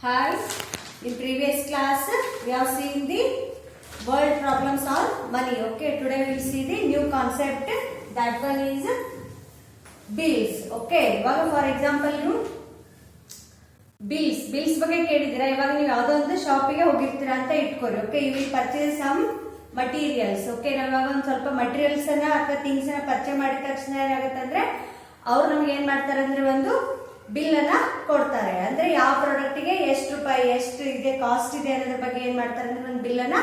Hi, in previous class we have seen the world problems on money. Okay, today we will see the new concept. That one is bills. Okay, ಇವಾಗ for example ನೀವು bills ಬಗ್ಗೆ ಕೇಳಿದಿರಾ. ಇವಾಗ ನೀವು ಯಾವುದೋ ಒಂದು ಶಾಪಿಗೆ ಹೋಗಿರ್ತೀರಾ ಅಂತ ಇಟ್ಕೊಳ್ಳಿ. Okay, you will purchase some materials. Okay, ನಾವು ಇವಾಗ ಒಂದು ಸ್ವಲ್ಪ ಮಟೀರಿಯಲ್ಸ್ ಅನ್ನ ಅಥವಾ ಥಿಂಗ್ಸ್ ಅನ್ನ ಪರ್ಚೇಸ್ ಮಾಡಿದ ತಕ್ಷಣ ಏನಾಗುತ್ತೆ ಅಂದ್ರೆ ಅವ್ರು ನಮ್ಗೆ ಏನ್ ಮಾಡ್ತಾರೆ ಅಂದ್ರೆ ಒಂದು ಬಿಲ್ ಅನ್ನ ಕೊಡ್ತಾರೆ. ಅಂದ್ರೆ ಯಾವ ಪ್ರಾಡಕ್ಟ್ ಗೆ ಎಷ್ಟು ರೂಪಾಯಿ ಎಷ್ಟು ಇದೆ ಕಾಸ್ಟ್ ಇದೆ ಅನ್ನೋದ್ರ ಬಗ್ಗೆ ಏನ್ ಮಾಡ್ತಾರೆ ಅಂದ್ರೆ ಒಂದು ಬಿಲ್ ಅನ್ನ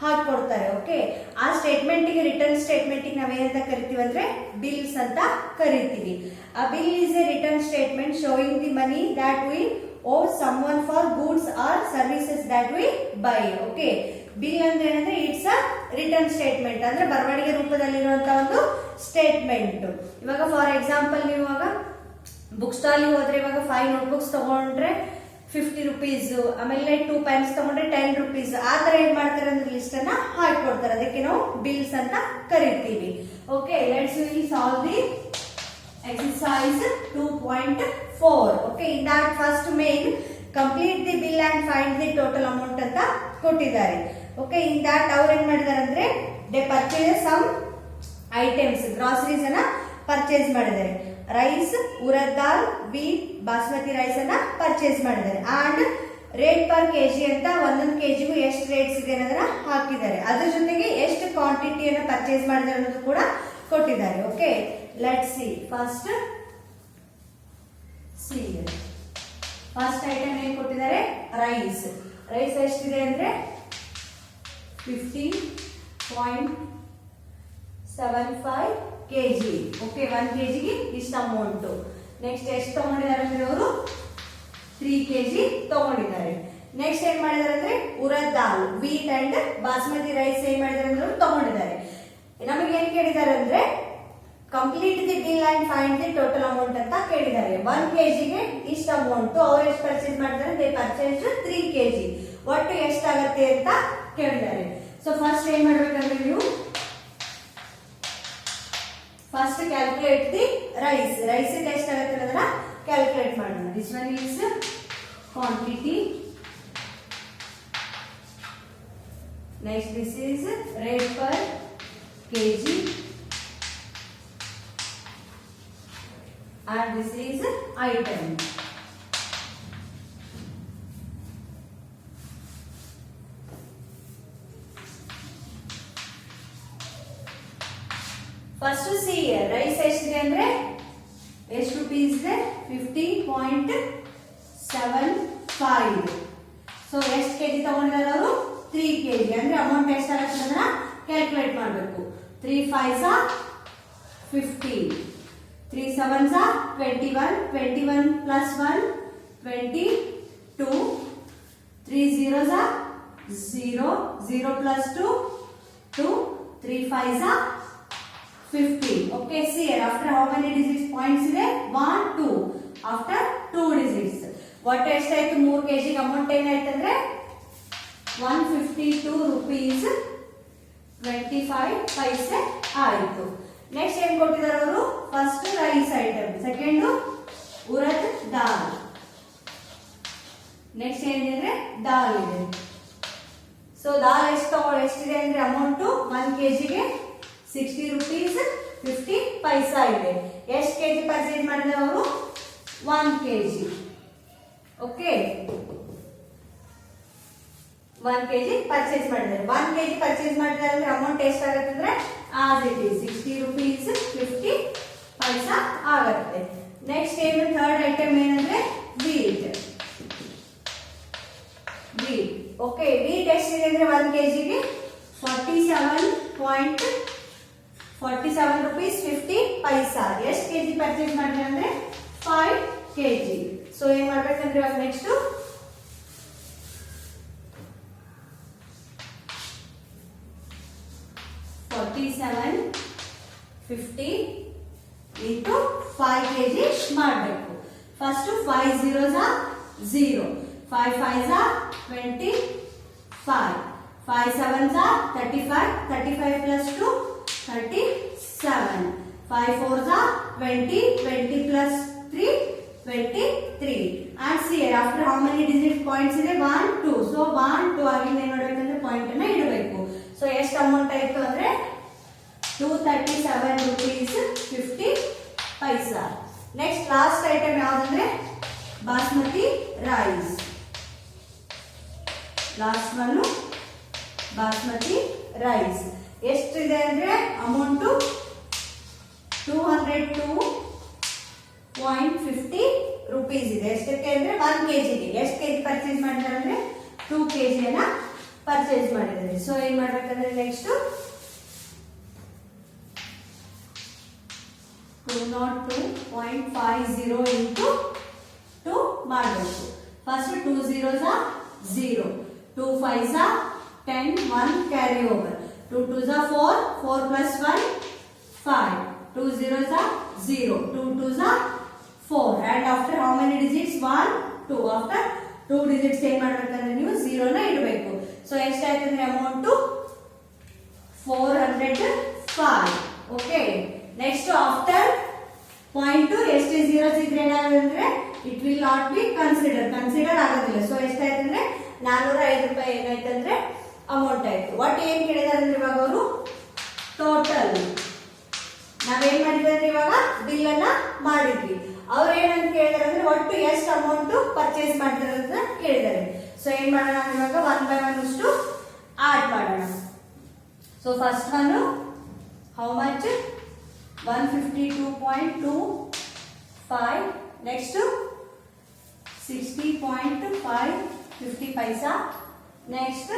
ಹಾಕೊಡ್ತಾರೆ. ಓಕೆ, ಆ ಸ್ಟೇಟ್ಮೆಂಟ್ ಗೆ ರಿಟರ್ನ್ ಸ್ಟೇಟ್ಮೆಂಟ್ ಗೆ ನಾವೇನಂತ ಕರಿತೀವಿ ಅಂದ್ರೆ ಬಿಲ್ಸ್ ಅಂತ ಕರಿತೀವಿ. ಆ bill is a return statement showing the money that we owe someone for goods or services that we buy. Okay, bill ಅಂದ್ರೆ ಏನಂದ್ರೆ ಇಟ್ಸ್ ಅ ರಿಟರ್ನ್ ಸ್ಟೇಟ್ಮೆಂಟ್, ಅಂದ್ರೆ ಬರವಣಿಗೆ ರೂಪದಲ್ಲಿರುವಂತಹ ಒಂದು ಸ್ಟೇಟ್ಮೆಂಟ್. ಇವಾಗ ಫಾರ್ ಎಕ್ಸಾಂಪಲ್ ನೀವು ಇವಾಗ ಬುಕ್ ಸ್ಟಾಲ್ ಹೋದ್ರೆ ಇವಾಗ 5 ನೋಟ್ಬುಕ್ಸ್ ತಗೊಂಡ್ರೆ 50 ರೂಪೀಸ್, ಆಮೇಲೆ 2 ಪೆನ್ಸ್ ತಗೊಂಡ್ರೆ 10 ರೂಪೀಸ್, ಆ ತರ ಏನ್ ಮಾಡ್ತಾರೆ ಅಂದ್ರೆ ಲಿಸ್ಟ್ ಅನ್ನ ಹಾಕೊಡ್ತಾರೆ. ಅದಕ್ಕೆ ನಾವು ಬಿಲ್ಸ್ ಅಂತ ಕರಿತೀವಿ. Okay, let's will solve the exercise 2.4. okay, in that first main complete the bill and find the total amount ಅಂತ ಕೊಟ್ಟಿದ್ದಾರೆ. ಓಕೆ, in that ಅವ್ರು ಏನ್ ಮಾಡಿದಾರೆ ಅಂದ್ರೆ they purchase some items, groceries ಅನ್ನ ಪರ್ಚೇಸ್ ಮಾಡಿದ್ದಾರೆ. ರೈಸ್, ಉರದ್ ದಾಲ್, ವೀಟ್, ಬಾಸ್ಮತಿ ರೈಸ್ ಅನ್ನ purchase ಮಾಡಿದ್ದಾರೆ. ಅಂಡ್ ರೇಟ್ ಪರ್ ಕೆಜಿ ಅಂತ ಒಂದೊಂದು ಕೆಜಿಗೂ ಎಷ್ಟು ರೇಟ್ಸ್ ಇದೆ ಅನ್ನೋದನ್ನ ಹಾಕಿದ್ದಾರೆ. ಅದ್ರ ಜೊತೆಗೆ ಎಷ್ಟು ಕ್ವಾಂಟಿಟಿಯನ್ನ ಪರ್ಚೇಸ್ ಮಾಡಿದ್ದಾರೆ ಅನ್ನೋದು ಕೂಡ ಕೊಟ್ಟಿದ್ದಾರೆ. Okay, let's see. First item ಏನ್ ಕೊಟ್ಟಿದ್ದಾರೆ? ರೈಸ್. ರೈಸ್ ಎಷ್ಟಿದೆ ಅಂದ್ರೆ 50.75 kg. ಓಕೆ, 1 kgಗೆ ಇಷ್ಟ ಅಮೌಂಟ್. ನೆಕ್ಸ್ಟ್ ಎಷ್ಟು ತಗೊಂಡಿದ್ದಾರೆ ಅಂದ್ರೆ ಅವರು 3 kg ತಗೊಂಡಿದ್ದಾರೆ. ನೆಕ್ಸ್ಟ್ ಏನ್ ಮಾಡಿದಾರೆ ಅಂದ್ರೆ ಉರದ್ ದಾಲ್, ವೀಟ್ ಅಂಡ್ ಬಾಸ್ಮತಿ ರೈಸ್ ಏನ್ ಮಾಡಿದಾರೆ ಅಂದ್ರೆ ತಗೊಂಡಿದ್ದಾರೆ. ನಮಗೆ ಏನ್ ಕೇಳಿದ್ದಾರೆ ಅಂದ್ರೆ complete the bill and find the total amount ಅಂತ ಕೇಳಿದ್ದಾರೆ. 1 kgಗೆ ಇಷ್ಟ ಅಮೌಂಟ್. ಅವ್ರು ಎಷ್ಟು ಪರ್ಚೇಸ್ ಮಾಡಿದ್ದಾರೆ? They purchase 3 kg. ಒಟ್ಟು ಎಷ್ಟಾಗತ್ತೆ ಅಂತ ಕೇಳಿದ್ದಾರೆ. ಸೊ ಫಸ್ಟ್ ಏನ್ ಮಾಡ್ಬೇಕಂದ್ರೆ ನೀವು first calculate the rice. Rice ಎಷ್ಟಾಗತ್ತೆ ಅನ್ನೋದನ್ನ ಕ್ಯಾಲ್ಕುಲೇಟ್ ಮಾಡೋಣ. This one is quantity. Next this is rate per kg. And this is item. First see here, rice ಎಷ್ಟಿದೆ ಅಂದ್ರೆ ಎಷ್ಟು ರೂಪೀಸ್ ಇದೆ? 50.75. ಸೊ ಎಷ್ಟು ಕೆಜಿ ತಗೊಂಡಿದ್ದಾರೆ ಅವರು? 3 kg. ಅಂದ್ರೆ ಅಮೌಂಟ್ ಎಷ್ಟಾಗುತ್ತೆ ಅದನ್ನ ಕ್ಯಾಲ್ಕುಲೇಟ್ ಮಾಡಬೇಕು. 3 5s are 50. 3 7s are 21. 21 plus 1 22. 3 zeros are 0. 0 plus 2 2. 3 5s are 50. Okay, see here after how many digits points ಇದೆ? 1 2. After 2 digits ಒಟ್ಟು ಎಷ್ಟಾಯ್ತು? 3 kg ಅಮೌಂಟ್ ಏನಾಯ್ತು ಅಂದ್ರೆ 152 rupees 25 paise ಆಯಿತು. ನೆಕ್ಸ್ಟ್ ಏನ್ ಕೊಟ್ಟಿದ್ದಾರೆ ಅವರು? ಫಸ್ಟ್ ರೈಸ್ ಐಟಮ್, ಸೆಕೆಂಡ್ ಉರದ್ ದಾಲ್, ನೆಕ್ಸ್ಟ್ ಏನಿದೆ? ದಾಲ್ ಇದೆ. ಸೊ ದಾಲ್ ಎಷ್ಟಿದೆ ಅಂದ್ರೆ ಅಮೌಂಟ್ 1 kgಗೆ 60 ರೂಪೀಸ್ 50 ಪೈಸಾ ಇದೆ. ಎಷ್ಟು ಕೆಜಿ ಪರ್ಚೇಸ್ ಮಾಡಿದ್ರೆ ಅವರು? 1 kg. ಓಕೆ, 1 kg ಪರ್ಚೇಸ್ ಮಾಡಿದ್ದಾರೆ. 1 kg ಪರ್ಚೇಸ್ ಮಾಡಿದ್ದಾರೆ ಅಂದ್ರೆ ಅಮೌಂಟ್ ಎಷ್ಟಾಗುತ್ತೆ ಅಂದ್ರೆ as it is 60 rupees 50 ಪೈಸಾ ಆಗುತ್ತೆ. ನೆಕ್ಸ್ಟ್ ಏನು? ಥರ್ಡ್ ಐಟಮ್ ಏನಂದ್ರೆ ವೀಟ್. ಓಕೆ, ವೀಟ್ ಎಷ್ಟಿದೆ ಅಂದ್ರೆ 1 kgಗೆ 47.47 rupees 50 ಪೈಸಾ. ಎಷ್ಟು ಕೆಜಿ ಪರ್ಚೇಸ್ ಮಾಡಿದ್ರೆ ಅಂದ್ರೆ 5 kg. ಸೊ ಏನ್ ಮಾಡ್ಬೇಕಂದ್ರೆ ಇವಾಗ ನೆಕ್ಸ್ಟ್ 4750 into 5 kg ಮಾಡಬೇಕು. First 5 zeros are 0. 5 5s are 25. 5 7s are 35. 35 plus 2 37. 5 4s are 20. 20 plus 3 23. And see here after how many digit points points ಇದೆ 1 2. ಸೊ 1 2 ಆಗಿಂದ ಏನ್ ಮಾಡ್ಬೇಕಂದ್ರೆ ಪಾಯಿಂಟ್ ಅನ್ನ ಇಡಬೇಕು. ಸೊ ಎಷ್ಟು ಅಮೌಂಟ್ ಆಯ್ತು ಅಂದ್ರೆ 237 rupees 50 paisa. Next last item ಯಾವ್ದಂದ್ರೆ basmati rice. Last one basmati rice ಎಷ್ಟಿದೆ ಅಂದ್ರೆ ಅಮೌಂಟ್ 202.50 rupees ಇದೆ. ಎಷ್ಟಕ್ಕೆ ಅಂದ್ರೆ 1 kg ಗೆ. ಎಷ್ಟು ಕೆಜಿ ಪರ್ಚೇಸ್ ಮಾಡಿದ್ದಾರೆ ಅಂದ್ರೆ 2 kg ಅನ್ನ ಪರ್ಚೇಸ್ ಮಾಡಿದ್ದಾರೆ. ಸೊ ಏನ್ ಮಾಡ್ಬೇಕಂದ್ರೆ ನೆಕ್ಸ್ಟ್ 202.50 into 2 ಮಾಡಬೇಕು. First 2 zeros are 0, 2 5s are 10, 1 carry over, 2 2s are 4, 4 plus 1 5, 2 zeros are 0, 2 2s are 4, and after how many digits? 1 2. after 2 digits ಏನ್ ಮಾಡಬೇಕಂದ್ರೆ ನೀವು 0 ನ ಇಡಬೇಕು. ಸೊ ಎಷ್ಟಾಯ್ತು ಅಂದ್ರೆ amount 405. Okay, next after point ಎಷ್ಟು zeros ಇದ್ರೆ ಏನಾಗುತ್ತೆ it will not be consider ಆಗೋದಿಲ್ಲ. ಸೊ ಎಷ್ಟಾಯ್ತು ಅಂದ್ರೆ 405 ರೂಪಾಯಿ ಏನಾಯ್ತು ಅಂದ್ರೆ ಅಮೌಂಟ್ ಆಯ್ತು. ಒಟ್ಟು ಏನ್ ಕೇಳಿದಾರೆ ಅಂದ್ರೆ ಇವಾಗ ಅವರು ಟೋಟಲ್ ನಾವೇನ್ ಮಾಡಿದ್ವಿ ಅಂದ್ರೆ ಇವಾಗ ಬಿಲ್ ಅನ್ನ ಮಾಡಿದ್ವಿ. ಅವ್ರು ಏನಂತ ಕೇಳಿದಾರೆ ಅಂದ್ರೆ ಒಟ್ಟು ಎಷ್ಟು ಅಮೌಂಟ್ ಪರ್ಚೇಸ್ ಮಾಡ್ತಾರೆ ಅಂತ ಕೇಳಿದ್ದಾರೆ. ಸೊ ಏನ್ ಮಾಡೋಣ ಇವಾಗ 1 by 1 ಅಷ್ಟು ಆಡ್ ಮಾಡೋಣ. So first one how much 152.25, next 60.50 paisa, next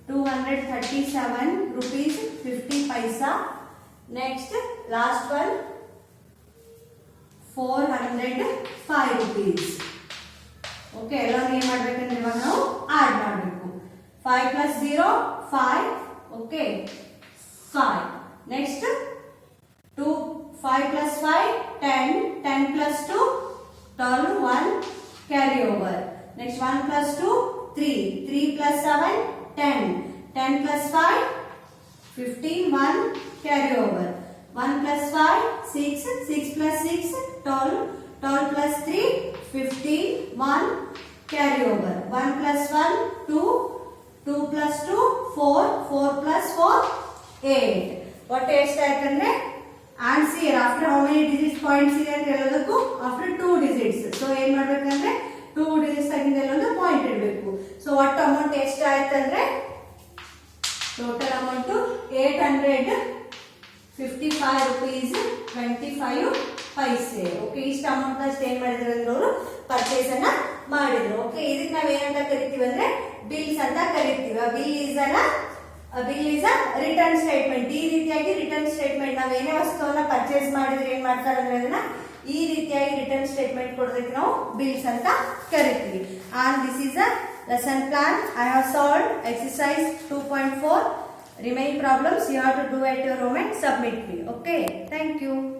237 rupees 50 paisa, next last one 405 rupees. Okay, ಎಲ್ಲ ಏನ್ ಮಾಡ್ಬೇಕಂದ್ರೆ ಇವಾಗ ನಾವು ಆಡ್ ಮಾಡಬೇಕು. 5 plus 0 5. Okay, 5. Next 2 5 plus 5 10, 10 plus 2 12, 1 carry over. Next 1 plus 2 3, 3 plus 7 10, 10 plus 5 15, 1 carry over. 1 plus 5 6, 6 plus 6 12, 12 plus 3 15, 1 carry over. 1 plus 1 2, 2 plus 2 4, 4 plus 4 8. what ಎಷ್ಟಾಯ್ತಂದ್ರೆ answer after how many digits points ಇದೆ ಅಂತ ಹೇಳೋದಕ್ಕೂ after 2 digits. So ಏನ್ ಮಾಡ್ಬೇಕಂದ್ರೆ 2 digits ಆಗಿಂದ ಒಂದು point ಇಡಬೇಕು. So ಒಟ್ಟು amount ಎಷ್ಟಾಯ್ತಂದ್ರೆ total amount 855 rupees 25 paise. Okay, ಇಷ್ಟು ಅಮೌಂಟ್ ಅಷ್ಟು ಏನ್ ಮಾಡಿದ್ರು ಅಂದ್ರೆ ಅವರು ಪರ್ಚೇಸ್ ಅನ್ನ ಮಾಡಿದ್ರು. ಓಕೆ, ಇದಕ್ಕೆ ನಾವ್ ಏನಂತ ಕರಿತೀವಿ ಅಂದ್ರೆ ಬಿಲ್ಸ್ ಅಂತ ಕರಿತೀವಿ. Bill is a return statement. ಈ ರೀತಿಯಾಗಿ ರಿಟರ್ನ್ ಸ್ಟೇಟ್ಮೆಂಟ್ ನಾವ್ ಏನೇ ವಸ್ತುವನ್ನ ಪರ್ಚೇಸ್ ಮಾಡಿದ್ರೆ ಏನ್ ಮಾಡ್ತಾರೆ ಅಂದ್ರೆ ಅದನ್ನ ಈ ರೀತಿಯಾಗಿ ರಿಟರ್ನ್ ಸ್ಟೇಟ್ಮೆಂಟ್ ಕೊಡೋದಕ್ಕೆ ನಾವು ಬಿಲ್ಸ್ ಅಂತ ಕರಿತೀವಿ. And this is a lesson plan. I have solved exercise 2.4. Remaining problems you have to do at your home and submit me. Okay, thank you.